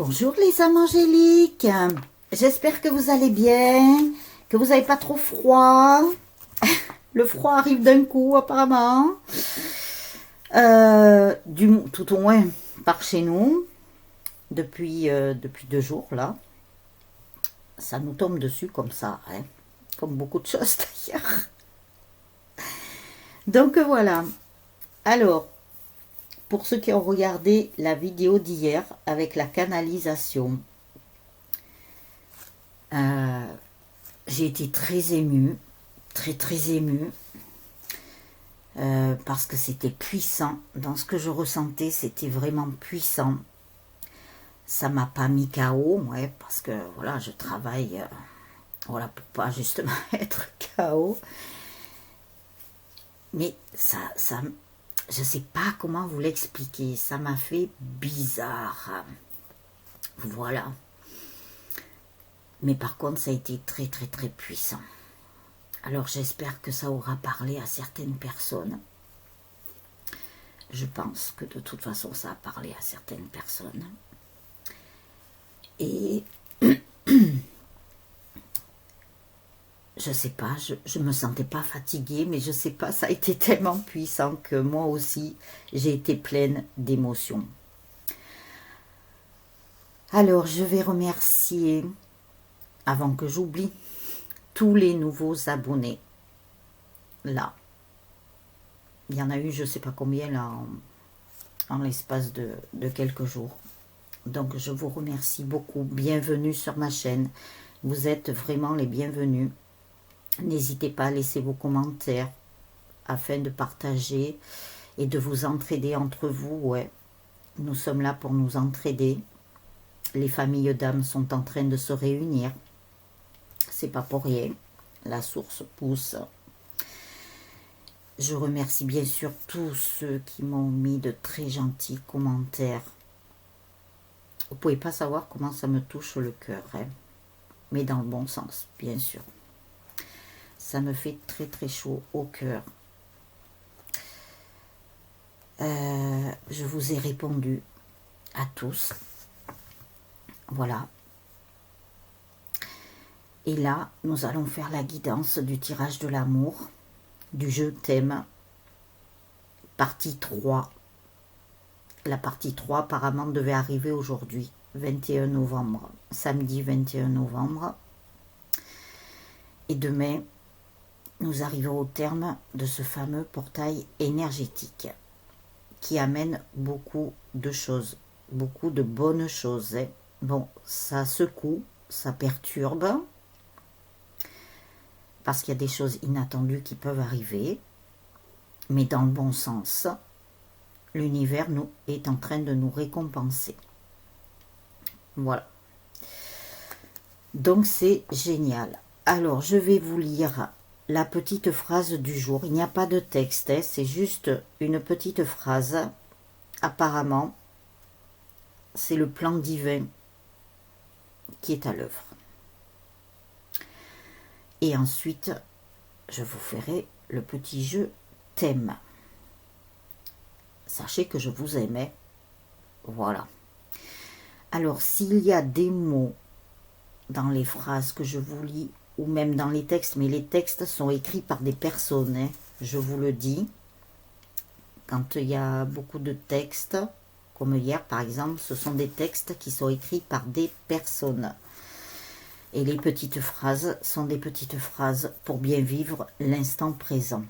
Bonjour les âmes angéliques, j'espère que vous allez bien, que vous n'avez pas trop froid. Le froid arrive d'un coup apparemment, tout au moins par chez nous, depuis 2 jours là. Ça nous tombe dessus comme ça, hein, comme beaucoup de choses d'ailleurs. Donc voilà, alors pour ceux qui ont regardé la vidéo d'hier avec la canalisation, j'ai été très émue, très émue, parce que c'était puissant. Dans ce que je ressentais, c'était vraiment puissant. Ça m'a pas mis KO, ouais, parce que voilà, je travaille, voilà, pour pas justement être KO. Mais je sais pas comment vous l'expliquer. Ça m'a fait bizarre. Voilà. Mais par contre, ça a été très puissant. Alors j'espère que ça aura parlé à certaines personnes. Je pense que de toute façon, ça a parlé à certaines personnes. Et je sais pas, je me sentais pas fatiguée, mais je sais pas, ça a été tellement puissant que moi aussi, j'ai été pleine d'émotions. Alors, je vais remercier, avant que j'oublie, tous les nouveaux abonnés. Là, il y en a eu, je sais pas combien, là, en l'espace de quelques jours. Donc, je vous remercie beaucoup. Bienvenue sur ma chaîne. Vous êtes vraiment les bienvenus. N'hésitez pas à laisser vos commentaires afin de partager et de vous entraider entre vous. Ouais, nous sommes là pour nous entraider. Les familles d'âmes sont en train de se réunir. C'est pas pour rien. La source pousse. Je remercie bien sûr tous ceux qui m'ont mis de très gentils commentaires. Vous pouvez pas savoir comment ça me touche le cœur, hein, mais dans le bon sens, bien sûr. Ça me fait très chaud au cœur. Je vous ai répondu à tous. Voilà. Et là, nous allons faire la guidance du tirage de l'amour, du jeu thème, partie 3. La partie 3 apparemment devait arriver aujourd'hui, 21 novembre, samedi 21 novembre. Et demain, nous arrivons au terme de ce fameux portail énergétique qui amène beaucoup de choses, beaucoup de bonnes choses. Hein. Bon, ça secoue, ça perturbe, parce qu'il y a des choses inattendues qui peuvent arriver, mais dans le bon sens. L'univers est en train de nous récompenser. Voilà. Donc c'est génial. Alors je vais vous lire la petite phrase du jour. Il n'y a pas de texte, hein, c'est juste une petite phrase. Apparemment, c'est le plan divin qui est à l'œuvre. Et ensuite, je vous ferai le petit jeu thème. Sachez que je vous aimais. Voilà. Alors, s'il y a des mots dans les phrases que je vous lis, ou même dans les textes, mais les textes sont écrits par des personnes, hein, je vous le dis. Quand il y a beaucoup de textes, comme hier par exemple, ce sont des textes qui sont écrits par des personnes. Et les petites phrases sont des petites phrases pour bien vivre l'instant présent.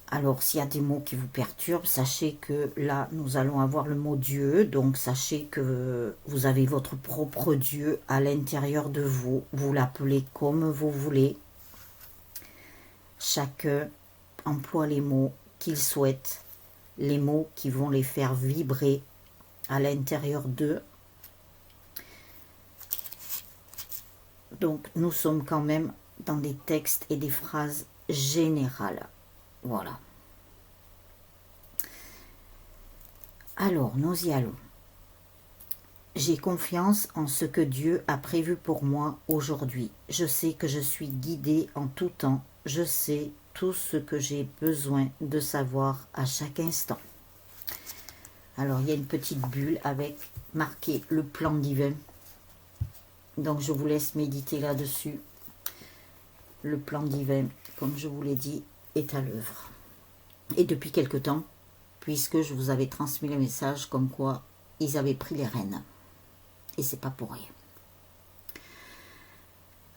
Alors, s'il y a des mots qui vous perturbent, sachez que là, nous allons avoir le mot Dieu. Donc, sachez que vous avez votre propre Dieu à l'intérieur de vous. Vous l'appelez comme vous voulez. Chacun emploie les mots qu'il souhaite, les mots qui vont les faire vibrer à l'intérieur d'eux. Donc, nous sommes quand même dans des textes et des phrases générales. Voilà. Alors, nous y allons. J'ai confiance en ce que Dieu a prévu pour moi aujourd'hui. Je sais que je suis guidée en tout temps. Je sais tout ce que j'ai besoin de savoir à chaque instant. Alors, il y a une petite bulle avec marqué le plan divin. Donc, je vous laisse méditer là-dessus. Le plan divin, comme je vous l'ai dit, est à l'œuvre. Et depuis quelque temps, puisque je vous avais transmis le message comme quoi ils avaient pris les rênes. Et c'est pas pour rien.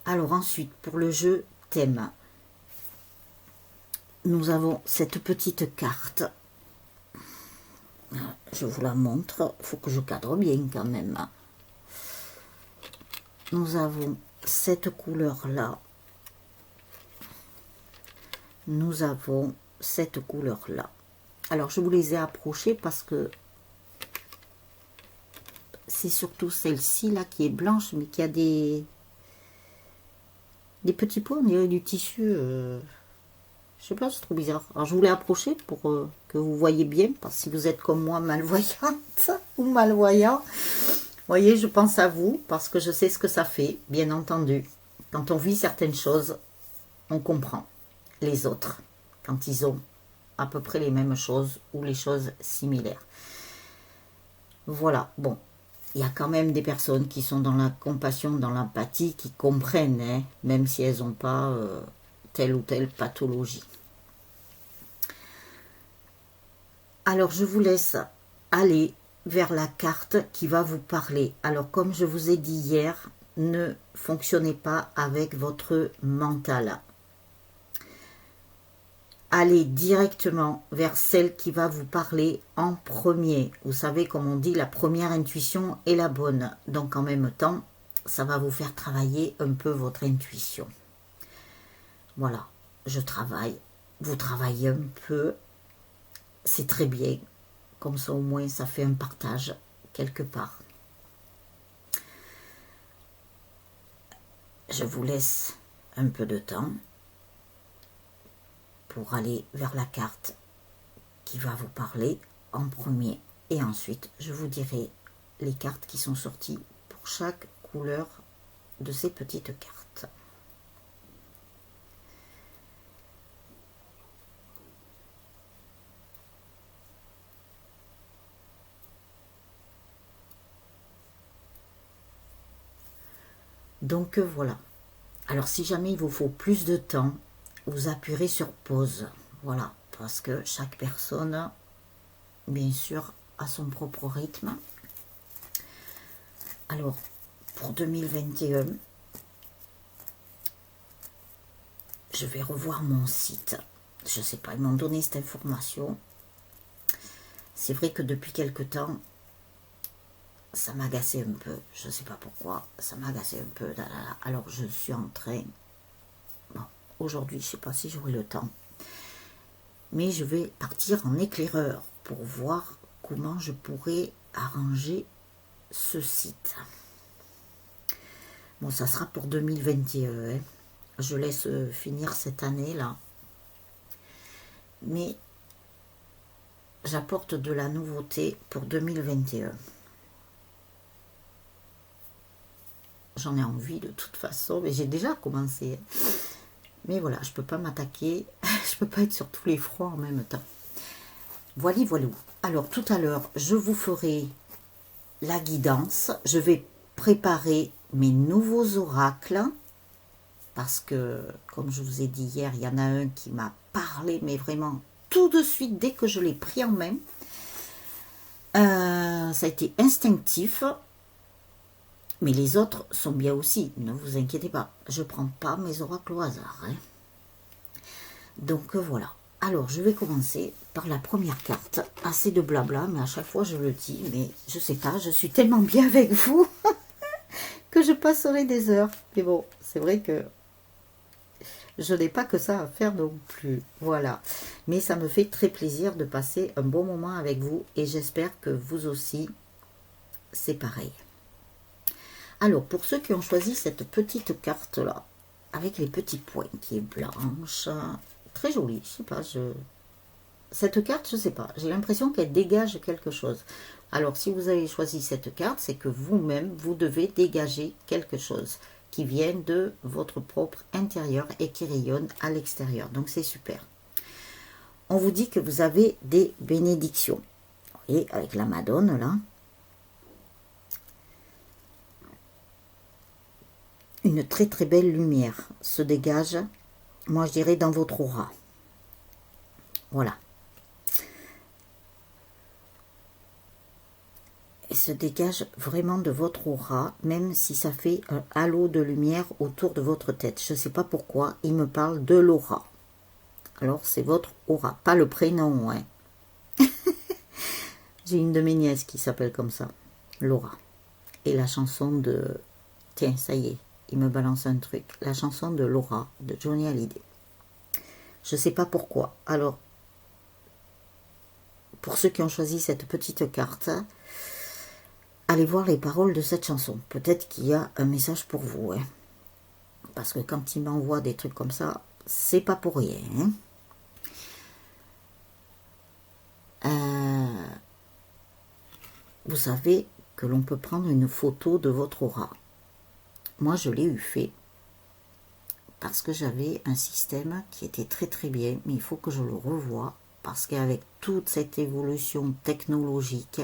Alors ensuite, pour le jeu thème, nous avons cette petite carte. Je vous la montre. Il faut que je cadre bien quand même. Nous avons cette couleur-là. Nous avons cette couleur-là. Alors, je vous les ai approchés parce que c'est surtout celle-ci là qui est blanche, mais qui a des petits points, on dirait du tissu. Je sais pas, c'est trop bizarre. Alors, je vous l'ai approché pour que vous voyez bien, parce que si vous êtes comme moi malvoyante ou malvoyant, voyez, je pense à vous, parce que je sais ce que ça fait, bien entendu. Quand on vit certaines choses, on comprend les autres, quand ils ont à peu près les mêmes choses ou les choses similaires. Voilà, bon, il y a quand même des personnes qui sont dans la compassion, dans l'empathie, qui comprennent, hein, même si elles n'ont pas telle ou telle pathologie. Alors, je vous laisse aller vers la carte qui va vous parler. Alors, comme je vous ai dit hier, ne fonctionnez pas avec votre mental. Allez directement vers celle qui va vous parler en premier. Vous savez, comme on dit, la première intuition est la bonne. Donc, en même temps, ça va vous faire travailler un peu votre intuition. Voilà, je travaille. Vous travaillez un peu. C'est très bien. Comme ça, au moins, ça fait un partage quelque part. Je vous laisse un peu de temps pour aller vers la carte qui va vous parler en premier. Et ensuite, je vous dirai les cartes qui sont sorties pour chaque couleur de ces petites cartes. Donc voilà. Alors si jamais il vous faut plus de temps, vous appuierez sur pause. Voilà, parce que chaque personne, bien sûr, a son propre rythme. Alors, pour 2021, je vais revoir mon site. Je ne sais pas, ils m'ont donné cette information. C'est vrai que depuis quelque temps, ça m'agaçait un peu. Je ne sais pas pourquoi, ça m'agaçait un peu. Alors, je suis en train... Bon, aujourd'hui, je ne sais pas si j'aurai le temps. Mais je vais partir en éclaireur pour voir comment je pourrais arranger ce site. Bon, ça sera pour 2021. Hein. Je laisse finir cette année-là. Mais j'apporte de la nouveauté pour 2021. J'en ai envie de toute façon, mais j'ai déjà commencé. Mais voilà, je ne peux pas m'attaquer, je ne peux pas être sur tous les fronts en même temps. Voilà, voilà. Alors tout à l'heure, je vous ferai la guidance. Je vais préparer mes nouveaux oracles. Parce que, comme je vous ai dit hier, il y en a un qui m'a parlé, mais vraiment tout de suite, dès que je l'ai pris en main. Ça a été instinctif. Mais les autres sont bien aussi, ne vous inquiétez pas. Je ne prends pas mes oracles au hasard. Hein. Donc voilà. Alors, je vais commencer par la première carte. Assez de blabla, mais à chaque fois je le dis. Mais je ne sais pas, je suis tellement bien avec vous que je passerai des heures. Mais bon, c'est vrai que je n'ai pas que ça à faire non plus. Voilà. Mais ça me fait très plaisir de passer un bon moment avec vous. Et j'espère que vous aussi, c'est pareil. Alors, pour ceux qui ont choisi cette petite carte-là, avec les petits points qui est blanche, très jolie, je sais pas, cette carte, je sais pas, j'ai l'impression qu'elle dégage quelque chose. Alors, si vous avez choisi cette carte, c'est que vous-même, vous devez dégager quelque chose qui vient de votre propre intérieur et qui rayonne à l'extérieur. Donc, c'est super. On vous dit que vous avez des bénédictions. Et avec la Madone, là, une très très belle lumière se dégage, moi je dirais dans votre aura. Voilà. Et se dégage vraiment de votre aura, même si ça fait un halo de lumière autour de votre tête. Je ne sais pas pourquoi, il me parle de l'aura. Alors c'est votre aura, pas le prénom, ouais. J'ai une de mes nièces qui s'appelle comme ça, Laura. Et la chanson de... Tiens, ça y est, il me balance un truc. La chanson de Laura, de Johnny Hallyday. Je ne sais pas pourquoi. Alors, pour ceux qui ont choisi cette petite carte, allez voir les paroles de cette chanson. Peut-être qu'il y a un message pour vous. Hein. Parce que quand il m'envoie des trucs comme ça, c'est pas pour rien. Hein. Vous savez que l'on peut prendre une photo de votre aura. Moi, je l'ai eu fait parce que j'avais un système qui était très très bien, mais il faut que je le revoie parce qu'avec toute cette évolution technologique,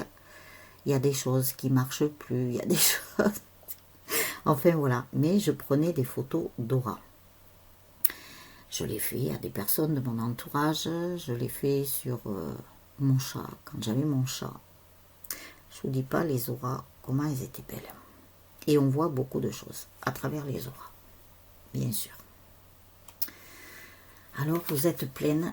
il y a des choses qui marchent plus, il y a des choses... Enfin voilà, mais je prenais des photos d'aura. Je l'ai fait à des personnes de mon entourage, je l'ai fait sur mon chat, quand j'avais mon chat. Je vous dis pas les auras, comment elles étaient belles. Et on voit beaucoup de choses à travers les auras, bien sûr. Alors vous êtes pleine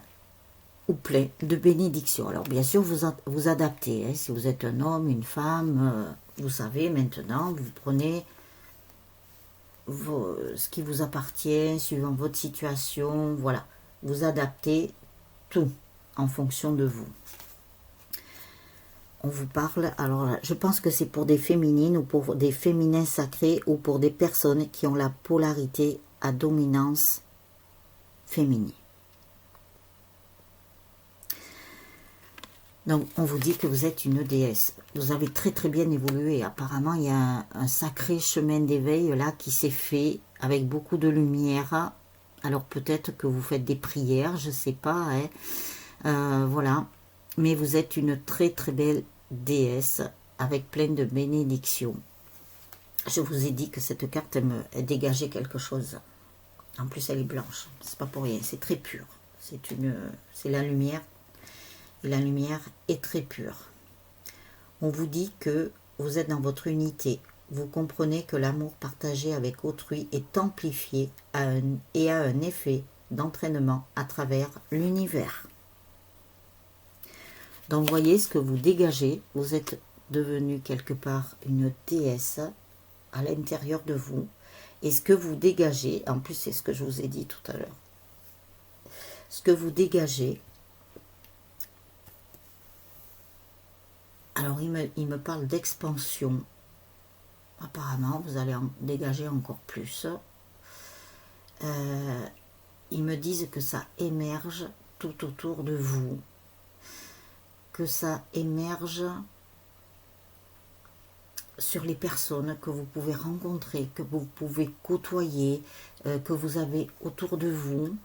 ou plein de bénédictions. Alors bien sûr vous adaptez. Hein. Si vous êtes un homme, une femme, vous savez maintenant, vous prenez ce qui vous appartient, suivant votre situation. Voilà, vous adaptez tout en fonction de vous. On vous parle, alors là, je pense que c'est pour des féminines ou pour des féminins sacrés ou pour des personnes qui ont la polarité à dominance féminine. Donc, on vous dit que vous êtes une déesse. Vous avez très très bien évolué. Apparemment, il y a un sacré chemin d'éveil là qui s'est fait avec beaucoup de lumière. Alors, peut-être que vous faites des prières, je ne sais pas. Hein. Voilà. Mais vous êtes une très très belle déesse avec plein de bénédictions. Je vous ai dit que cette carte elle dégageait quelque chose. En plus, elle est blanche. C'est pas pour rien. C'est très pur. C'est la lumière. Et la lumière est très pure. On vous dit que vous êtes dans votre unité. Vous comprenez que l'amour partagé avec autrui est amplifié et a un effet d'entraînement à travers l'univers. Donc, voyez ce que vous dégagez. Vous êtes devenu quelque part une déesse à l'intérieur de vous. Et ce que vous dégagez, en plus c'est ce que je vous ai dit tout à l'heure, ce que vous dégagez, alors il me parle d'expansion. Apparemment, vous allez en dégager encore plus. Ils me disent que ça émerge tout autour de vous. Que ça émerge sur les personnes que vous pouvez rencontrer, que vous pouvez côtoyer, que vous avez autour de vous,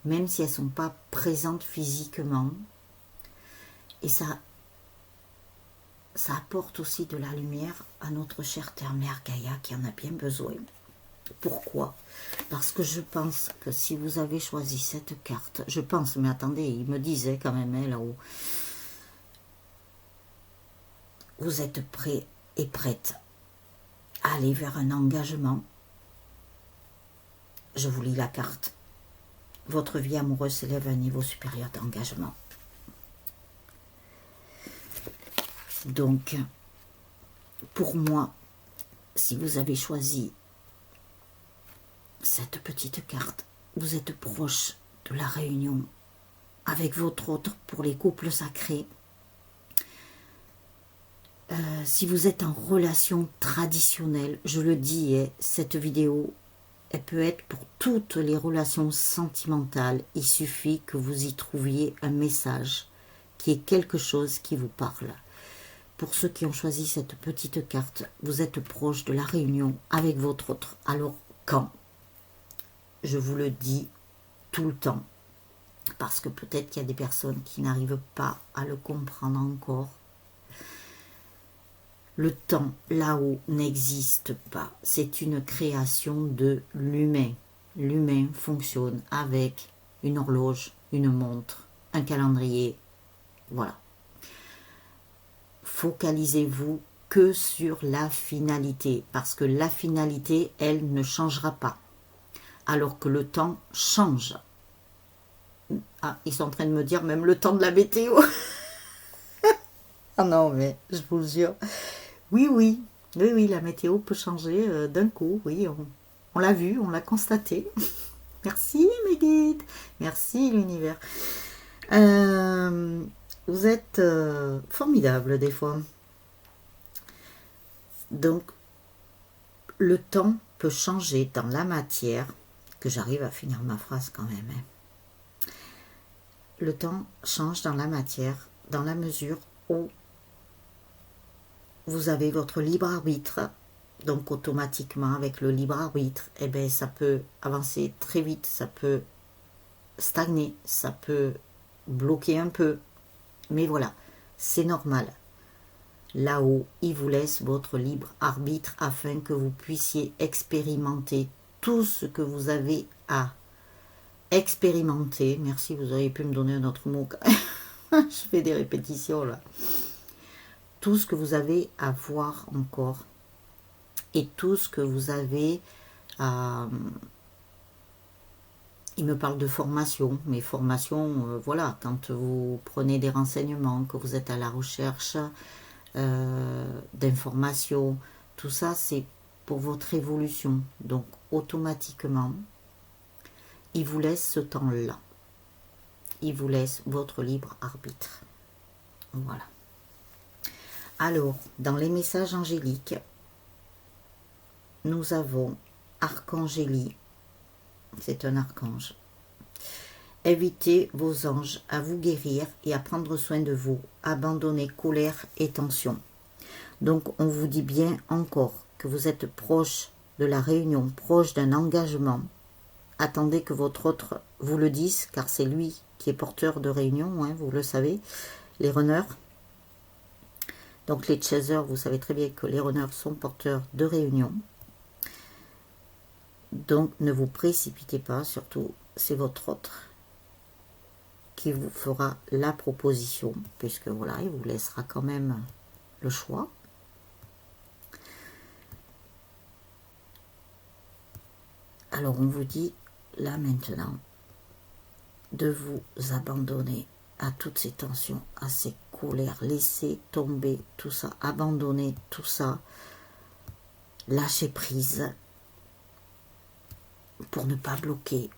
même si elles ne sont pas présentes physiquement. Et ça apporte aussi de la lumière à notre chère Terre-Mère Gaïa qui en a bien besoin. Pourquoi? Parce que je pense que si vous avez choisi cette carte, je pense, mais attendez, il me disait quand même hein, là-haut, vous êtes prêt et prête à aller vers un engagement. Je vous lis la carte. Votre vie amoureuse s'élève à un niveau supérieur d'engagement. Donc, pour moi, si vous avez choisi cette petite carte, vous êtes proche de la réunion avec votre autre pour les couples sacrés. Si vous êtes en relation traditionnelle, je le dis, cette vidéo, elle peut être pour toutes les relations sentimentales. Il suffit que vous y trouviez un message qui est quelque chose qui vous parle. Pour ceux qui ont choisi cette petite carte, vous êtes proche de la réunion avec votre autre. Alors, quand? Je vous le dis tout le temps. parce que peut-être qu'il y a des personnes qui n'arrivent pas à le comprendre encore. Le temps, là-haut, n'existe pas. C'est une création de l'humain. L'humain fonctionne avec une horloge, une montre, un calendrier. Voilà. Focalisez-vous que sur la finalité, parce que la finalité, elle ne changera pas. Alors que le temps change. Ah, ils sont en train de me dire même le temps de la météo. Ah non, mais je vous le jure. Oui, oui, oui, oui, la météo peut changer d'un coup. Oui, on l'a vu, on l'a constaté. Merci mes guides, merci l'univers. Vous êtes formidables des fois. Donc, le temps peut changer dans la matière, que j'arrive à finir ma phrase quand même. Hein. Le temps change dans la matière, dans la mesure où vous avez votre libre arbitre. Donc automatiquement, avec le libre arbitre, eh ben, ça peut avancer très vite, ça peut stagner, ça peut bloquer un peu. Mais voilà, c'est normal. Là-haut, il vous laisse votre libre arbitre afin que vous puissiez expérimenter tout ce que vous avez à expérimenter. Merci, vous auriez pu me donner un autre mot. Je fais des répétitions là. Tout ce que vous avez à voir encore et tout ce que vous avez à... Il me parle de formation, mais formation, voilà, quand vous prenez des renseignements, que vous êtes à la recherche d'informations, tout ça c'est pour votre évolution. Donc automatiquement, il vous laisse ce temps-là. Il vous laisse votre libre arbitre. Voilà. Alors, dans les messages angéliques, nous avons Archangélie, c'est un archange. Invitez vos anges à vous guérir et à prendre soin de vous. Abandonnez colère et tension. Donc, on vous dit bien encore que vous êtes proche de la réunion, proche d'un engagement. Attendez que votre autre vous le dise, car c'est lui qui est porteur de réunion, hein, vous le savez, les runners. Donc, les chasers, vous savez très bien que les runners sont porteurs de réunion. Donc, ne vous précipitez pas, surtout, c'est votre autre qui vous fera la proposition, puisque voilà, il vous laissera quand même le choix. Alors, on vous dit, là maintenant, de vous abandonner à toutes ces tensions, à ces colères, laissez tomber tout ça, abandonnez tout ça, lâchez prise, pour ne pas bloquer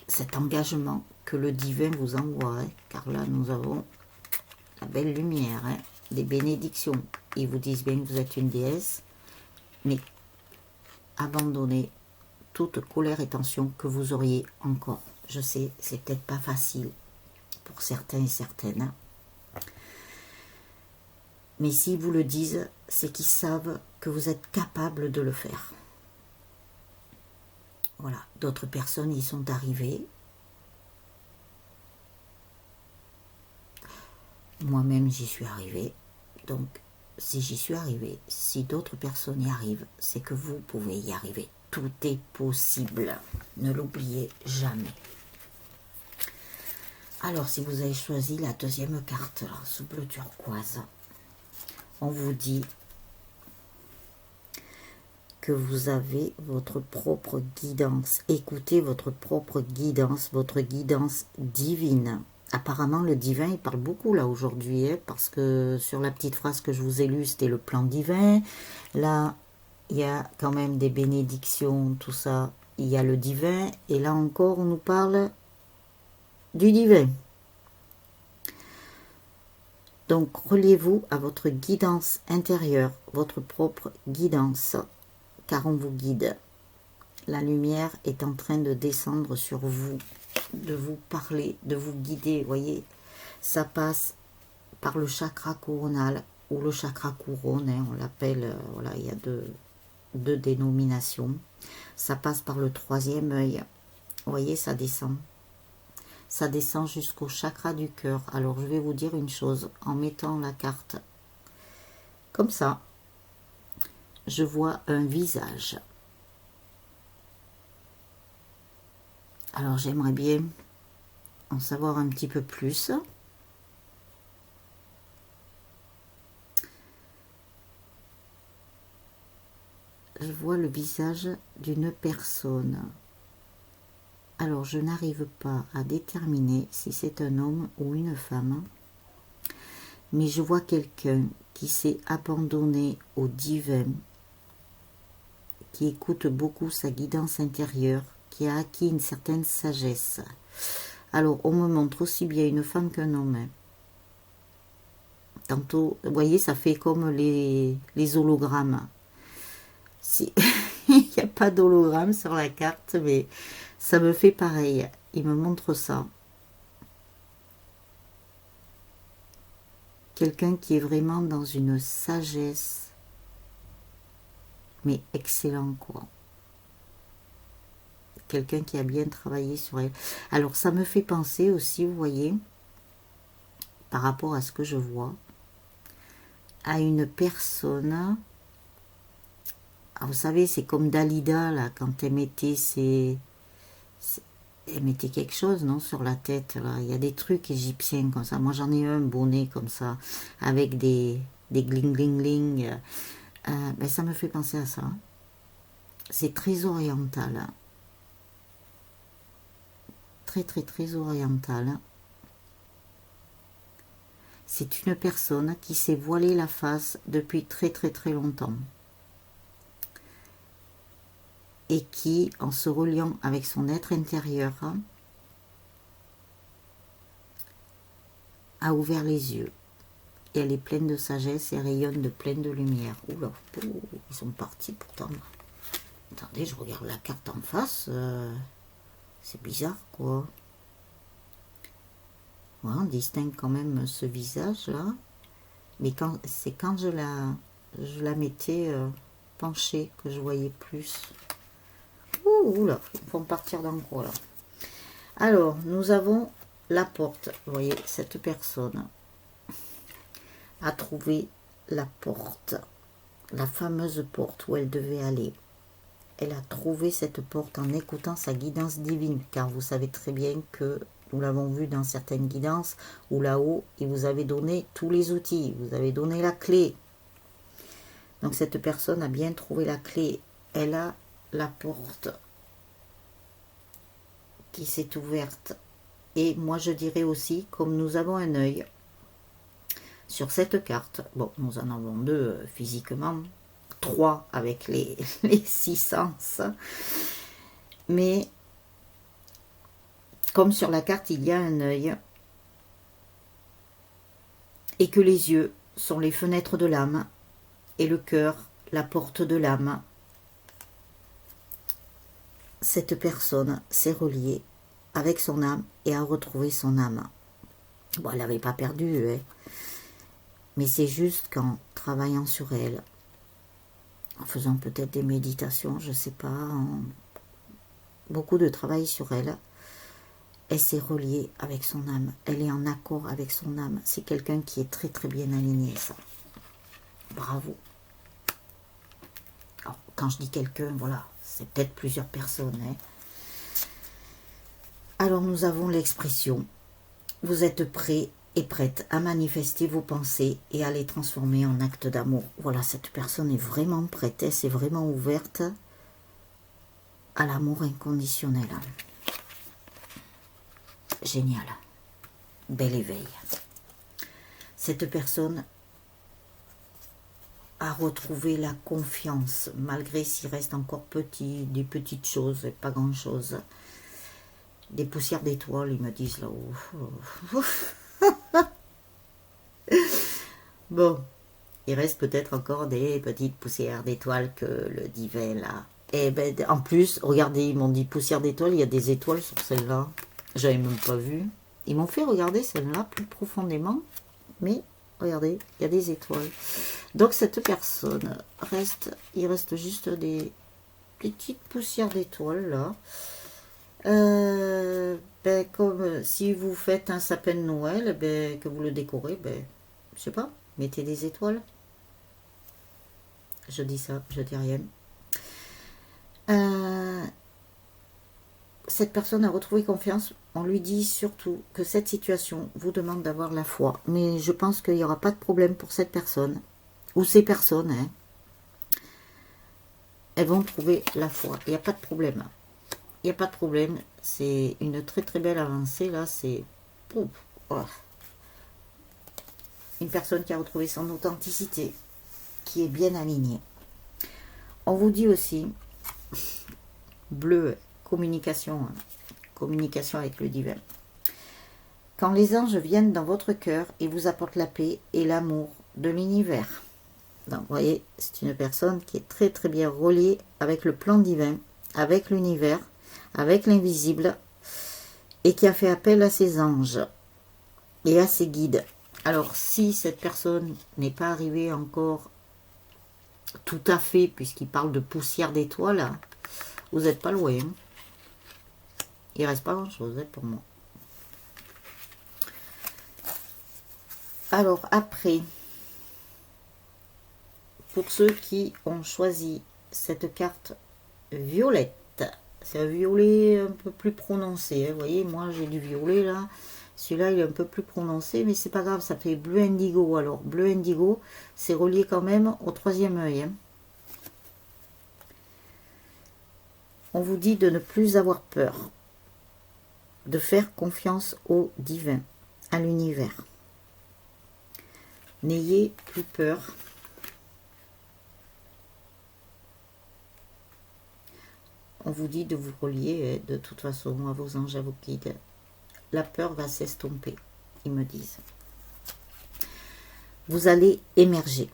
cet engagement que le divin vous envoie, hein, car là nous avons la belle lumière, hein, des bénédictions. Ils vous disent bien que vous êtes une déesse, mais abandonnez toute colère et tension que vous auriez encore. Je sais, c'est peut-être pas facile pour certains et certaines, mais s'ils vous le disent, c'est qu'ils savent que vous êtes capable de le faire. Voilà, d'autres personnes y sont arrivées. Moi-même, j'y suis arrivée. Donc, si j'y suis arrivée, si d'autres personnes y arrivent, c'est que vous pouvez y arriver. Tout est possible. Ne l'oubliez jamais. Alors, si vous avez choisi la deuxième carte, là, sous bleu turquoise, on vous dit que vous avez votre propre guidance. Écoutez votre propre guidance, votre guidance divine. Apparemment, le divin, il parle beaucoup là aujourd'hui, hein, parce que sur la petite phrase que je vous ai lue, c'était le plan divin. Là, il y a quand même des bénédictions, tout ça. Il y a le divin, et là encore, on nous parle du divin. Donc, reliez-vous à votre guidance intérieure, votre propre guidance, car on vous guide. La lumière est en train de descendre sur vous, de vous parler, de vous guider. Vous voyez, ça passe par le chakra coronal ou le chakra couronne, hein, on l'appelle, voilà, il y a deux dénominations. Ça passe par le troisième œil. Vous voyez, ça descend. ça descend jusqu'au chakra du cœur. Alors je vais vous dire une chose, en mettant la carte comme ça, je vois un visage. Alors j'aimerais bien en savoir un petit peu plus. Je vois le visage d'une personne. Alors je n'arrive pas à déterminer si c'est un homme ou une femme, mais je vois quelqu'un qui s'est abandonné au divin, qui écoute beaucoup sa guidance intérieure, qui a acquis une certaine sagesse. Alors on me montre aussi bien une femme qu'un homme. Tantôt, vous voyez, ça fait comme les hologrammes. Si il n'y a pas d'hologramme sur la carte, mais ça me fait pareil. Il me montre ça. Quelqu'un qui est vraiment dans une sagesse, mais excellent, quoi. Quelqu'un qui a bien travaillé sur elle. Alors ça me fait penser aussi, vous voyez, par rapport à ce que je vois, à une personne. Alors, vous savez, c'est comme Dalida, là, quand elle mettait elle mettait quelque chose, non, sur la tête, là. Il y a des trucs égyptiens comme ça. Moi, j'en ai un bonnet comme ça, avec des gling gling gling. Ben, ça me fait penser à ça. C'est très oriental. Très, très, très oriental. C'est une personne qui s'est voilée la face depuis très, très, très longtemps. Et qui, en se reliant avec son être intérieur, a ouvert les yeux. Et elle est pleine de sagesse et rayonne de pleine de lumière. Oula, ils sont partis pourtant. Attendez, je regarde la carte en face. C'est bizarre, quoi. Ouais, on distingue quand même ce visage-là. Mais c'est quand je la mettais penchée que je voyais plus. Oula, ils vont partir dans quoi, là. Alors, nous avons la porte. Vous voyez, cette personne a trouvé la porte, la fameuse porte où elle devait aller. Elle a trouvé cette porte en écoutant sa guidance divine, car vous savez très bien que nous l'avons vu dans certaines guidances, où là-haut, il vous avait donné tous les outils, vous avez donné la clé. Donc cette personne a bien trouvé la clé. Elle a la porte qui s'est ouverte. Et moi je dirais aussi, comme nous avons un œil sur cette carte, bon, nous en avons deux physiquement, 3 avec les 6 sens, mais comme sur la carte il y a un œil, et que les yeux sont les fenêtres de l'âme, et le cœur, la porte de l'âme, cette personne s'est reliée avec son âme et a retrouvé son âme. Bon, elle n'avait pas perdu, hein, mais c'est juste qu'en travaillant sur elle, en faisant peut-être des méditations, je ne sais pas, beaucoup de travail sur elle, elle s'est reliée avec son âme. Elle est en accord avec son âme. C'est quelqu'un qui est très très bien aligné, ça. Bravo. Alors, quand je dis quelqu'un, voilà, c'est peut-être plusieurs personnes. Hein. Alors, nous avons l'expression. Vous êtes prêts et prête à manifester vos pensées et à les transformer en actes d'amour. Voilà, cette personne est vraiment prête. Elle s'est vraiment ouverte à l'amour inconditionnel. Génial. Bel éveil. Cette personne a retrouvé la confiance, malgré s'il reste encore petit, des petites choses, pas grand-chose. Des poussières d'étoiles, ils me disent là-haut. Bon, il reste peut-être encore des petites poussières d'étoiles que le divin là. Et ben, en plus, regardez, ils m'ont dit poussière d'étoiles, il y a des étoiles sur celle-là. J'avais même pas vu. Ils m'ont fait regarder celle-là plus profondément. Mais regardez, il y a des étoiles. Donc cette personne il reste juste des petites poussières d'étoiles là. Comme si vous faites un sapin de Noël, que vous le décorez, je sais pas, mettez des étoiles. Je dis ça, je dis rien. Cette personne a retrouvé confiance. On lui dit surtout que cette situation vous demande d'avoir la foi. Mais je pense qu'il n'y aura pas de problème pour cette personne. Ou ces personnes, hein. Elles vont trouver la foi. Il n'y a pas de problème. Il n'y a pas de problème. C'est une très très belle avancée. Là, c'est une personne qui a retrouvé son authenticité, qui est bien alignée. On vous dit aussi, bleu, communication avec le divin. Quand les anges viennent dans votre cœur, ils vous apportent la paix et l'amour de l'univers. Donc, vous voyez, c'est une personne qui est très très bien reliée avec le plan divin, avec l'univers, avec l'invisible, et qui a fait appel à ses anges et à ses guides. Alors, si cette personne n'est pas arrivée encore tout à fait, puisqu'il parle de poussière d'étoiles, vous n'êtes pas loin. Il ne reste pas grand-chose pour moi. Alors, après, pour ceux qui ont choisi cette carte violette, c'est un violet un peu plus prononcé. Vous voyez, moi j'ai du violet là. Celui-là il est un peu plus prononcé, mais c'est pas grave, ça fait bleu indigo. Alors, bleu indigo, c'est relié quand même au troisième œil. On vous dit de ne plus avoir peur, de faire confiance au divin, à l'univers. N'ayez plus peur. On vous dit de vous relier de toute façon à vos anges, à vos guides. La peur va s'estomper, ils me disent. Vous allez émerger,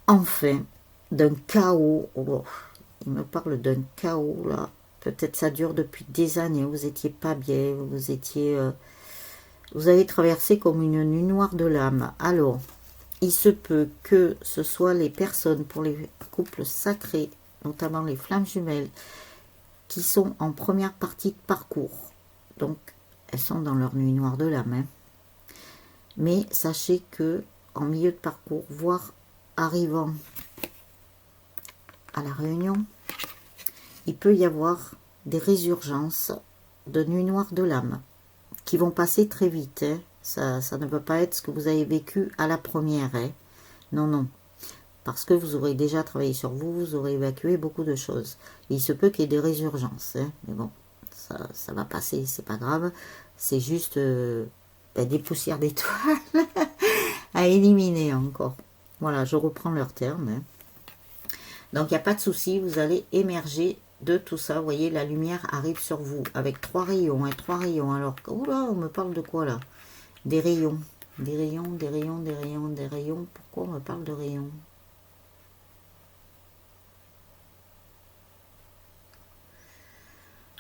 enfin, d'un chaos. Oh, il me parle d'un chaos, là. Peut-être ça dure depuis des années, vous n'étiez pas bien, vous avez traversé comme une nuit noire de l'âme. Alors, il se peut que ce soit les personnes, pour les couples sacrés, notamment les flammes jumelles, qui sont en première partie de parcours. Donc, elles sont dans leur nuit noire de l'âme. Hein. Mais sachez que en milieu de parcours, voire arrivant à la réunion, il peut y avoir des résurgences de nuit noire de l'âme qui vont passer très vite. Hein. Ça ne peut pas être ce que vous avez vécu à la première. Hein. Non, non. Parce que vous aurez déjà travaillé sur vous, vous aurez évacué beaucoup de choses. Il se peut qu'il y ait des résurgences. Hein. Mais bon, ça va passer, c'est pas grave. C'est juste des poussières d'étoiles à éliminer encore. Voilà, je reprends leur terme. Hein. Donc, il n'y a pas de souci, vous allez émerger de tout ça. Vous voyez, la lumière arrive sur vous avec 3 rayons. Hein, 3 rayons. Alors, oula, on me parle de quoi là? Des rayons. Des rayons, des rayons, des rayons, des rayons. Pourquoi on me parle de rayons?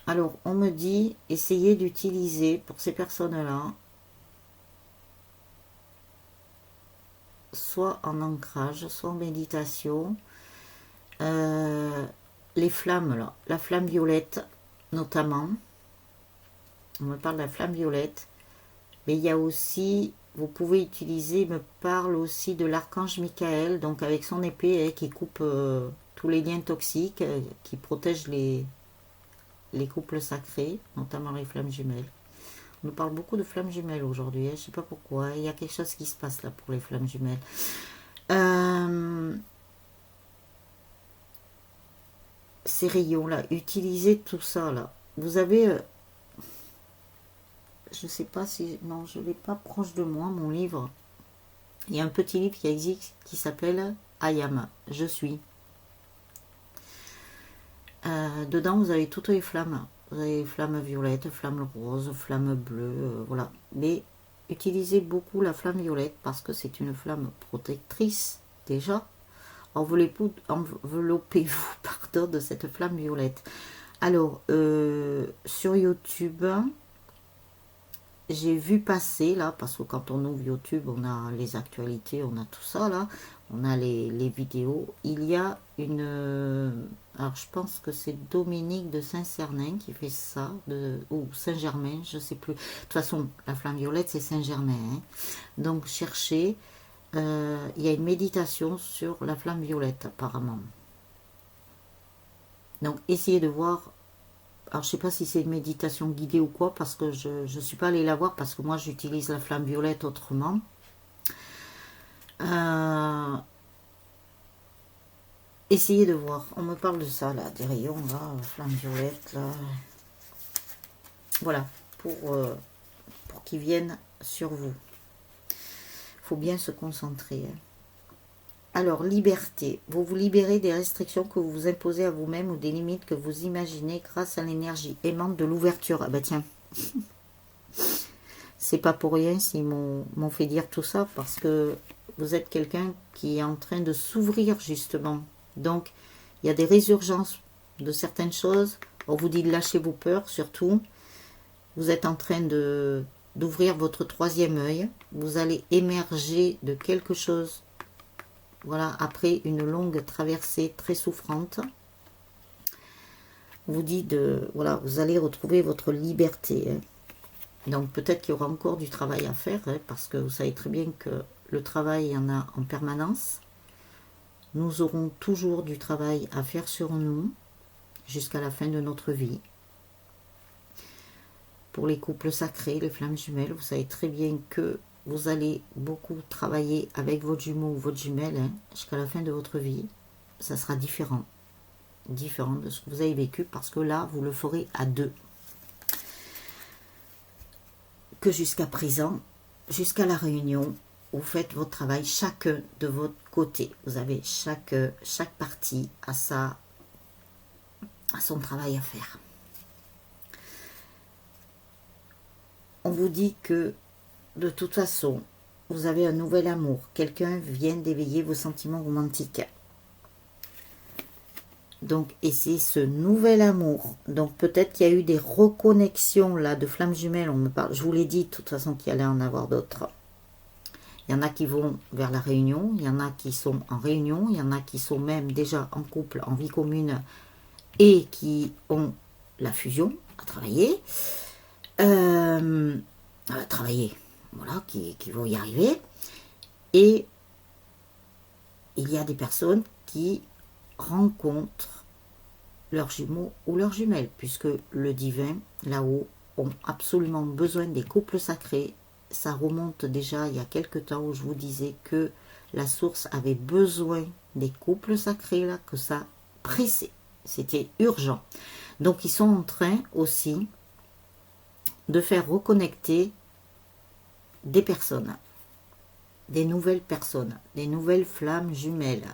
Alors, on me dit, essayez d'utiliser pour ces personnes-là, soit en ancrage, soit en méditation, les flammes, là, la flamme violette, notamment. On me parle de la flamme violette. Mais il y a aussi, vous pouvez utiliser, il me parle aussi de l'archange Michael, donc avec son épée qui coupe tous les liens toxiques, qui protège les couples sacrés, notamment les flammes jumelles. On nous parle beaucoup de flammes jumelles aujourd'hui, je ne sais pas pourquoi, il y a quelque chose qui se passe là pour les flammes jumelles. Ces rayons là, utilisez tout ça là. Vous avez, je ne sais pas si, non je ne l'ai pas proche de moi mon livre. Il y a un petit livre qui existe qui s'appelle I Am, je suis. Dedans vous avez toutes les flammes. Vous avez flamme violette, flamme rose, flamme bleue, voilà. Mais utilisez beaucoup la flamme violette parce que c'est une flamme protectrice déjà. Enveloppez-vous pardon, de cette flamme violette. Alors, sur YouTube, j'ai vu passer là, parce que quand on ouvre YouTube, on a les actualités, on a tout ça là, on a les vidéos. Il y a une... alors je pense que c'est Dominique de Saint-Cernin qui fait ça, ou Saint-Germain, je sais plus. De toute façon, la flamme violette, c'est Saint-Germain. Hein. Donc cherchez, il y a une méditation sur la flamme violette apparemment. Donc essayez de voir. Alors, je sais pas si c'est une méditation guidée ou quoi, parce que je ne suis pas allée la voir, parce que moi, j'utilise la flamme violette autrement. Essayez de voir. On me parle de ça, là, des rayons, là, flamme violette, là. Voilà, pour qu'ils viennent sur vous. Il faut bien se concentrer. Hein. Alors, liberté. Vous vous libérez des restrictions que vous vous imposez à vous-même ou des limites que vous imaginez grâce à l'énergie aimante de l'ouverture. Ah bah tiens, c'est pas pour rien s'ils m'ont fait dire tout ça, parce que vous êtes quelqu'un qui est en train de s'ouvrir justement. Donc, il y a des résurgences de certaines choses. On vous dit de lâcher vos peurs surtout. Vous êtes en train d'ouvrir votre troisième œil. Vous allez émerger de quelque chose. Voilà, après une longue traversée très souffrante, on vous dit voilà, vous allez retrouver votre liberté. Hein. Donc peut-être qu'il y aura encore du travail à faire, hein, parce que vous savez très bien que le travail, il y en a en permanence. Nous aurons toujours du travail à faire sur nous jusqu'à la fin de notre vie. Pour les couples sacrés, les flammes jumelles, vous savez très bien que vous allez beaucoup travailler avec votre jumeau ou votre jumelle hein, jusqu'à la fin de votre vie. Ça sera différent. Différent de ce que vous avez vécu, parce que là, vous le ferez à deux. Que jusqu'à présent, jusqu'à la réunion, vous faites votre travail chacun de votre côté. Vous avez chaque partie à son travail à faire. On vous dit que de toute façon, vous avez un nouvel amour. Quelqu'un vient d'éveiller vos sentiments romantiques. Donc, et c'est ce nouvel amour. Donc, peut-être qu'il y a eu des reconnexions là de flammes jumelles. On me parle. Je vous l'ai dit de toute façon qu'il y allait en avoir d'autres. Il y en a qui vont vers la réunion. Il y en a qui sont en réunion. Il y en a qui sont même déjà en couple, en vie commune, et qui ont la fusion à travailler. Voilà, qui vont y arriver. Et il y a des personnes qui rencontrent leurs jumeaux ou leurs jumelles, puisque le divin, là-haut, ont absolument besoin des couples sacrés. Ça remonte déjà il y a quelque temps où je vous disais que la source avait besoin des couples sacrés, là, que ça pressait. C'était urgent. Donc, ils sont en train aussi de faire reconnecter des personnes, des nouvelles personnes, des nouvelles flammes jumelles.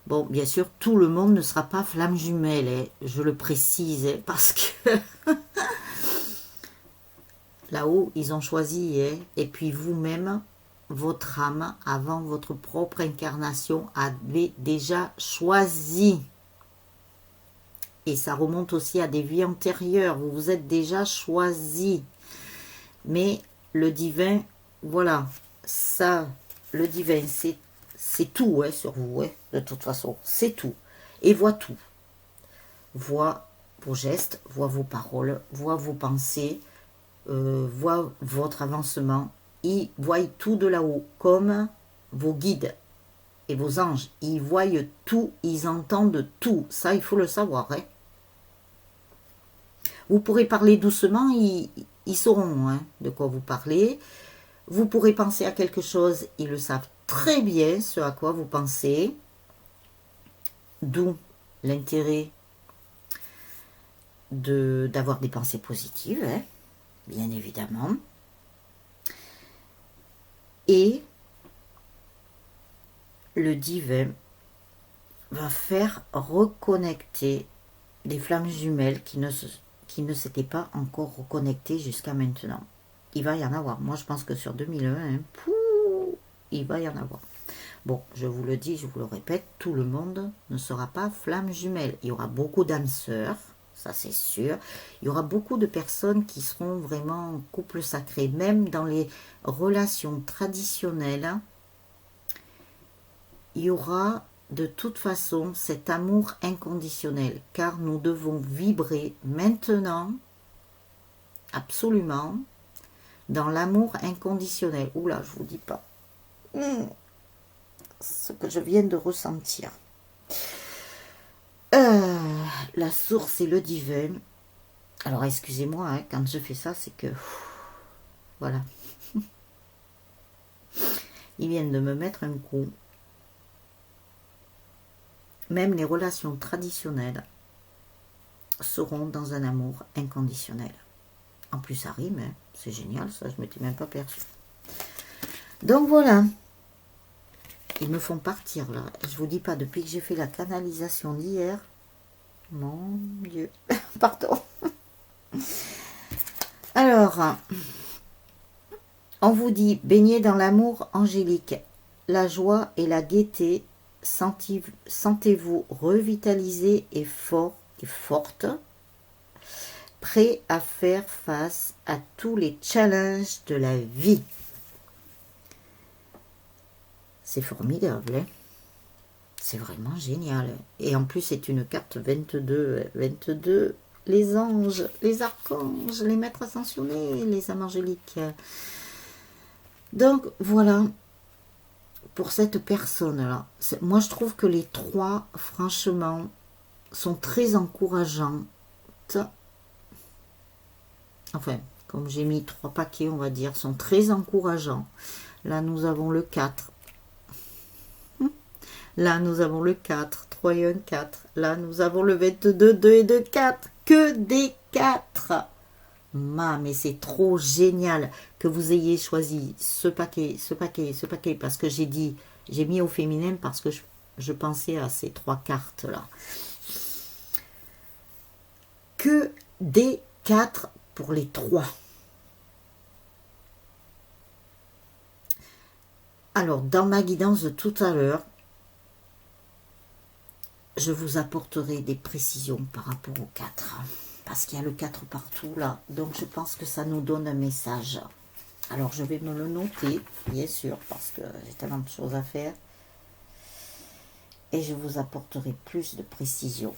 Bon, bien sûr, tout le monde ne sera pas flamme jumelle, hein, je le précise, hein, parce que là-haut, ils ont choisi, hein, et puis vous-même, votre âme, avant votre propre incarnation, avait déjà choisi. Et ça remonte aussi à des vies antérieures, vous vous êtes déjà choisi. Mais le divin, voilà, ça, le divin, c'est tout hein, sur vous, hein, de toute façon, c'est tout. Et voit tout. Voit vos gestes, voit vos paroles, voit vos pensées, voit votre avancement. Ils voient tout de là-haut, comme vos guides et vos anges. Ils voient tout, ils entendent tout. Ça, il faut le savoir. Hein. Vous pourrez parler doucement, ils sauront hein, de quoi vous parlez. Vous pourrez penser à quelque chose, ils le savent très bien ce à quoi vous pensez. D'où l'intérêt d'avoir des pensées positives, hein, bien évidemment. Et le divin va faire reconnecter des flammes jumelles qui ne s'étaient pas encore reconnectées jusqu'à maintenant. Il va y en avoir. Moi, je pense que sur 2001, hein, il va y en avoir. Bon, je vous le dis, je vous le répète, tout le monde ne sera pas flamme jumelle. Il y aura beaucoup d'âmes sœurs, ça c'est sûr. Il y aura beaucoup de personnes qui seront vraiment en couple sacré, même dans les relations traditionnelles. Il y aura de toute façon cet amour inconditionnel, car nous devons vibrer maintenant, absolument, dans l'amour inconditionnel. Oula, je vous dis pas ce que je viens de ressentir. La source et le divin. Alors excusez-moi, hein, quand je fais ça, c'est que voilà. Ils viennent de me mettre un coup. Même les relations traditionnelles seront dans un amour inconditionnel. En plus, ça rime, hein. C'est génial, ça, je ne m'étais même pas perçu. Donc voilà. Ils me font partir là. Je vous dis pas, depuis que j'ai fait la canalisation d'hier, mon Dieu, pardon. Alors, on vous dit, baignez dans l'amour angélique, la joie et la gaieté. Sentez-vous revitalisé et fort et forte, prêt à faire face à tous les challenges de la vie. C'est formidable, hein? C'est vraiment génial. Et en plus, c'est une carte 22. 22, les anges, les archanges, les maîtres ascensionnés, les âmes angéliques. Donc, voilà. Pour cette personne-là. Moi, je trouve que les trois, franchement, sont très encourageantes. Enfin, comme j'ai mis 3 paquets, on va dire, sont très encourageants. Là, nous avons le 4. Là, nous avons le 4. 3 et 1, 4. Là, nous avons le 22, 2 et 2, 4. Que des 4. Mais c'est trop génial que vous ayez choisi ce paquet, parce que j'ai mis au féminin parce que je pensais à ces 3 cartes-là. Que des 4 pour les 3. Alors, dans ma guidance de tout à l'heure, je vous apporterai des précisions par rapport au 4. Parce qu'il y a le 4 partout là. Donc je pense que ça nous donne un message. Alors je vais me le noter, bien sûr, parce que j'ai tellement de choses à faire. Et je vous apporterai plus de précision.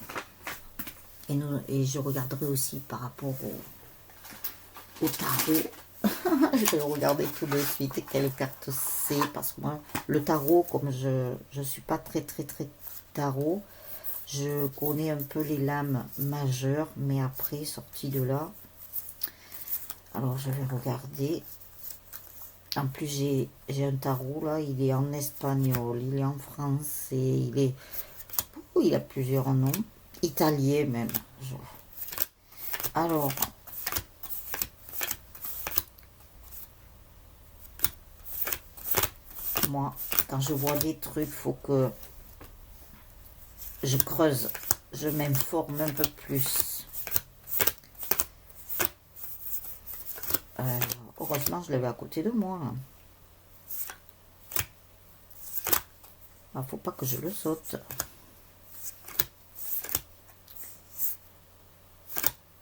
Et je regarderai aussi par rapport au tarot. Je vais regarder tout de suite quelle carte c'est. Parce que moi, le tarot, comme je ne suis pas très tarot, je connais un peu les lames majeures, mais après, sorti de là, alors je vais regarder. En plus, j'ai un tarot, là, il est en espagnol, il est en français, il a plusieurs noms, italien même. Alors, moi, quand je vois des trucs, il faut que je creuse, je m'informe un peu plus. Heureusement, je l'avais à côté de moi. Il faut pas que je le saute.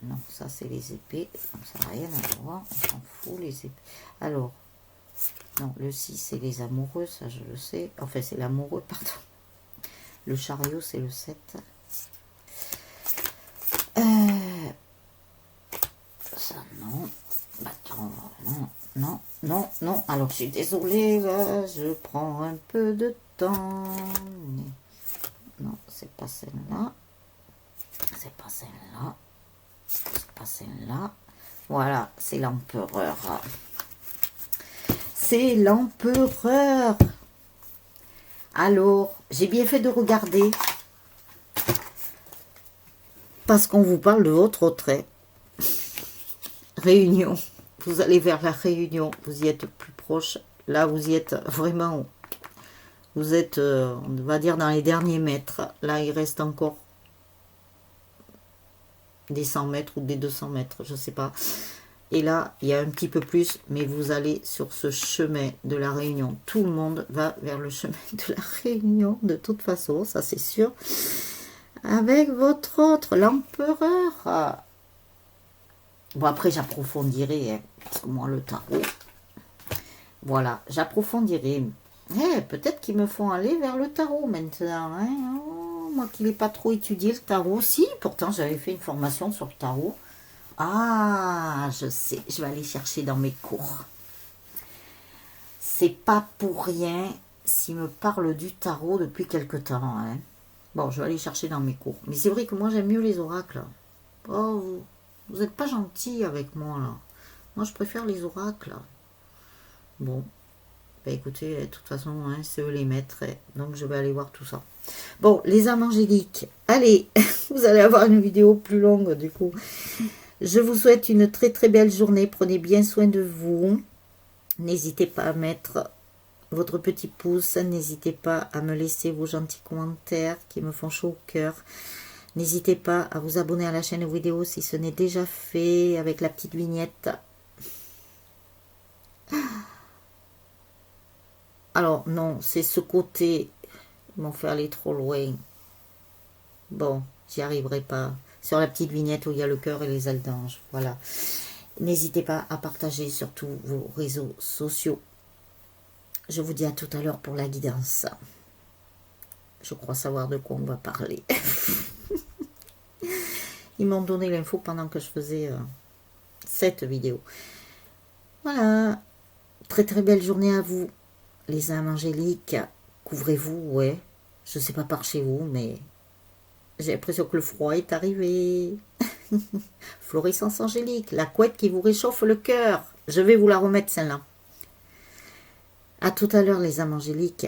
Non, ça c'est les épées. Ça n'a rien à voir. On s'en fout, les épées. Alors, non, le 6 c'est les amoureux, ça je le sais. Enfin, c'est l'amoureux, pardon. Le chariot, c'est le 7. Ça, non. Attends, non. Alors, je suis désolée, là, je prends un peu de temps. Non, c'est pas celle-là. C'est pas celle-là. C'est pas celle-là. Voilà, c'est l'empereur. C'est l'empereur. Alors, j'ai bien fait de regarder parce qu'on vous parle de votre retrait. Réunion. Vous allez vers la Réunion. Vous y êtes plus proche. Là, vous y êtes vraiment. Vous êtes, on va dire, dans les derniers mètres. Là, il reste encore des 100 mètres ou des 200 mètres, je ne sais pas. Et là, il y a un petit peu plus, mais vous allez sur ce chemin de la Réunion. Tout le monde va vers le chemin de la Réunion, de toute façon, ça c'est sûr. avec votre autre, l'empereur. Bon, après, j'approfondirai, hein, parce que moi, le tarot, voilà, j'approfondirai. Peut-être qu'ils me font aller vers le tarot maintenant. Hein. Oh, moi qui n'ai pas trop étudié le tarot. Si, pourtant, j'avais fait une formation sur le tarot. Ah, je sais, je vais aller chercher dans mes cours. C'est pas pour rien s'il me parle du tarot depuis quelque temps. Hein. Bon, je vais aller chercher dans mes cours. Mais c'est vrai que moi, j'aime mieux les oracles. Oh, vous n'êtes pas gentil avec moi, là. Moi, je préfère les oracles. Bon, bah écoutez, de toute façon, hein, c'est eux les maîtres. Donc, je vais aller voir tout ça. Bon, les âmes angéliques. Allez, vous allez avoir une vidéo plus longue, du coup. Je vous souhaite une très très belle journée. Prenez bien soin de vous. N'hésitez pas à mettre votre petit pouce. N'hésitez pas à me laisser vos gentils commentaires qui me font chaud au cœur. N'hésitez pas à vous abonner à la chaîne vidéo si ce n'est déjà fait avec la petite vignette. Alors non, c'est ce côté. Ils m'ont fait aller trop loin. Bon, j'y arriverai pas. Sur la petite vignette où il y a le cœur et les ailes d'ange. Voilà. N'hésitez pas à partager sur tous vos réseaux sociaux. Je vous dis à tout à l'heure pour la guidance. Je crois savoir de quoi on va parler. Ils m'ont donné l'info pendant que je faisais cette vidéo. Voilà. Très très belle journée à vous. Les âmes angéliques. Couvrez-vous, ouais. Je sais pas par chez vous, mais j'ai l'impression que le froid est arrivé. Florissance angélique, la couette qui vous réchauffe le cœur. Je vais vous la remettre celle-là. À tout à l'heure les âmes angéliques.